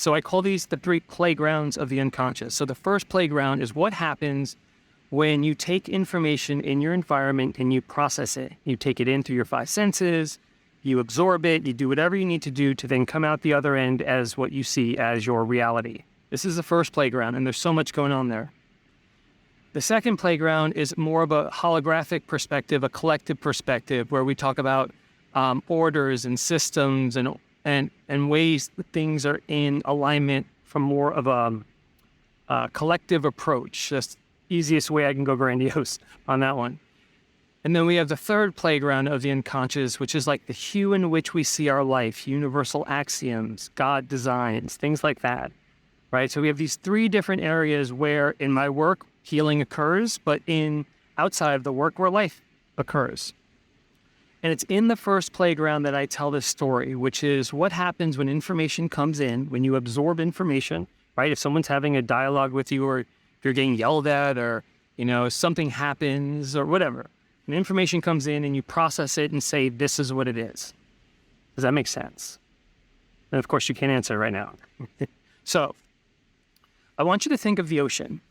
So I call these the three playgrounds of the unconscious. So the first playground is what happens when you take information in your environment and you process it. You take it in through your five senses, you absorb it, you do whatever you need to do to then come out the other end as what you see as your reality. This is the first playground, and there's so much going on there. The second playground is more of a holographic perspective, a collective perspective, where we talk about orders and systems and ways that things are in alignment from more of a collective approach. That's the easiest way I can go grandiose on that one. And then we have the third playground of the unconscious, which is like the hue in which we see our life, universal axioms, God designs, things like that, right? So we have these three different areas where in my work, healing occurs, but outside of the work where life occurs. And it's in the first playground that I tell this story, which is what happens when information comes in, when you absorb information, right? If someone's having a dialogue with you, or if you're getting yelled at, or, something happens or whatever, and information comes in and you process it and say, this is what it is. Does that make sense? And of course you can't answer right now. So I want you to think of the ocean,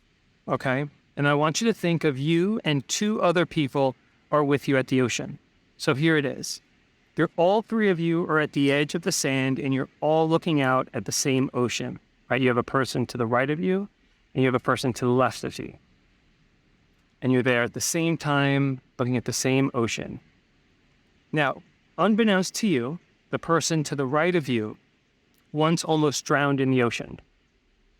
okay? And I want you to think of you and two other people are with you at the ocean. So here it is. All three of you are at the edge of the sand and you're all looking out at the same ocean, right? You have a person to the right of you and you have a person to the left of you. And you're there at the same time looking at the same ocean. Now, unbeknownst to you, the person to the right of you once almost drowned in the ocean,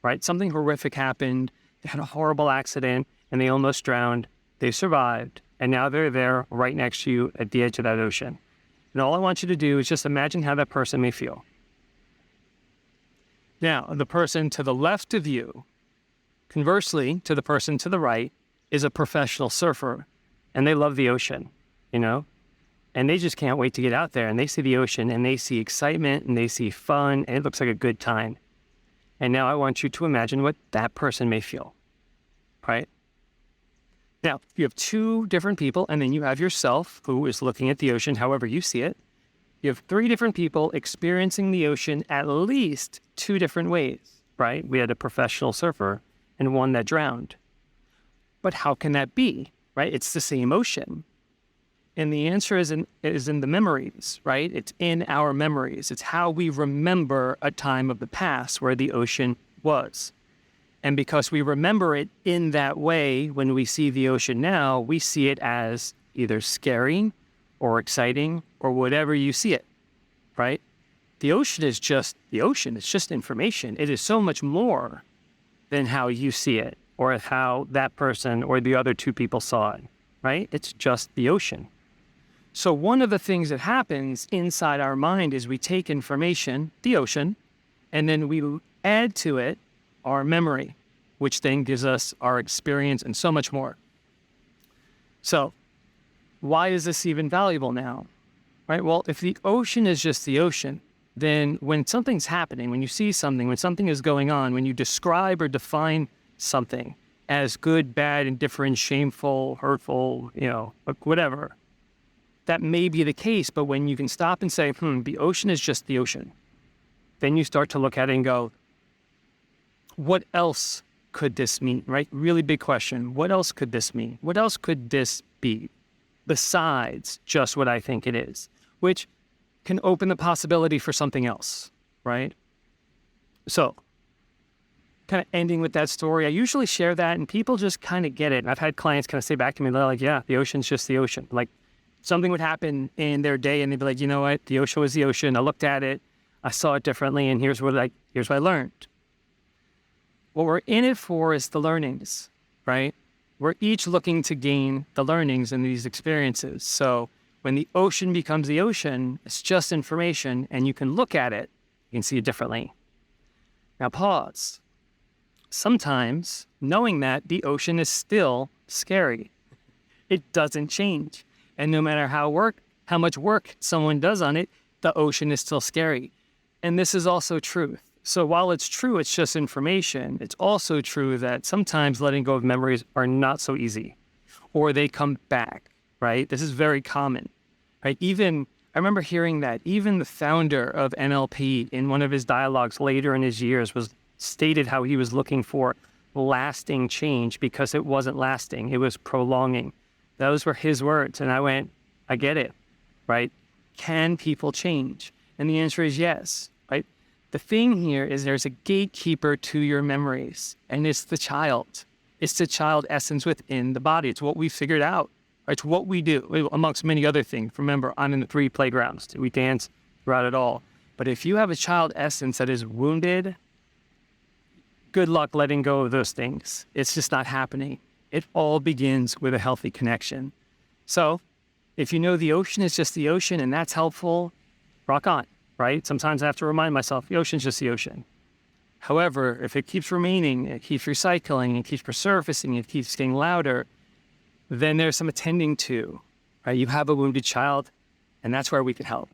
right? Something horrific happened. They had a horrible accident and they almost drowned. They survived. And now they're there right next to you at the edge of that ocean. And all I want you to do is just imagine how that person may feel. Now, the person to the left of you, conversely to the person to the right, is a professional surfer. And they love the ocean, And they just can't wait to get out there. And they see the ocean and they see excitement and they see fun. And it looks like a good time. And now I want you to imagine what that person may feel, right? Now, you have two different people, and then you have yourself, who is looking at the ocean however you see it. You have three different people experiencing the ocean at least two different ways, right? We had a professional surfer and one that drowned. But how can that be, right? It's the same ocean. And the answer is in the memories, right? It's in our memories. It's how we remember a time of the past where the ocean was. And because we remember it in that way, when we see the ocean now, we see it as either scary or exciting or whatever you see it, right? The ocean is just the ocean. It's just information. It is so much more than how you see it or how that person or the other two people saw it, right? It's just the ocean. So one of the things that happens inside our mind is we take information, the ocean, and then we add to it our memory, which then gives us our experience and so much more. So why is this even valuable now, right? Well, if the ocean is just the ocean, then when something's happening, when you see something, when something is going on, when you describe or define something as good, bad, indifferent, shameful, hurtful, whatever, that may be the case. But when you can stop and say, the ocean is just the ocean, then you start to look at it and go, what else could this mean, right? Really big question. What else could this mean? What else could this be besides just what I think it is? Which can open the possibility for something else, right? So kind of ending with that story, I usually share that and people just kind of get it. And I've had clients kind of say back to me, they're like, yeah, the ocean's just the ocean. Like something would happen in their day and they'd be like, you know what? The ocean was the ocean. I looked at it. I saw it differently. And here's what I learned. What we're in it for is the learnings, right? We're each looking to gain the learnings in these experiences. So when the ocean becomes the ocean, it's just information and you can look at it, you can see it differently. Now pause. Sometimes knowing that the ocean is still scary. It doesn't change. And no matter how much work someone does on it, the ocean is still scary. And this is also truth. So while it's true, it's just information, it's also true that sometimes letting go of memories are not so easy, or they come back, right? This is very common, right? Even I remember hearing that even the founder of NLP in one of his dialogues later in his years was stated how he was looking for lasting change because it wasn't lasting, it was prolonging. Those were his words. And I went, I get it, right? Can people change? And the answer is yes, right? The thing here is there's a gatekeeper to your memories, and it's the child. It's the child essence within the body. It's what we figured out. Right? It's what we do, amongst many other things. Remember, I'm in the 3 playgrounds. We dance throughout it all. But if you have a child essence that is wounded, good luck letting go of those things. It's just not happening. It all begins with a healthy connection. So if you know the ocean is just the ocean and that's helpful, rock on, right? Sometimes I have to remind myself, the ocean's just the ocean. However, if it keeps remaining, it keeps recycling, it keeps resurfacing, it keeps getting louder, then there's some attending to, right? You have a wounded child, and that's where we can help.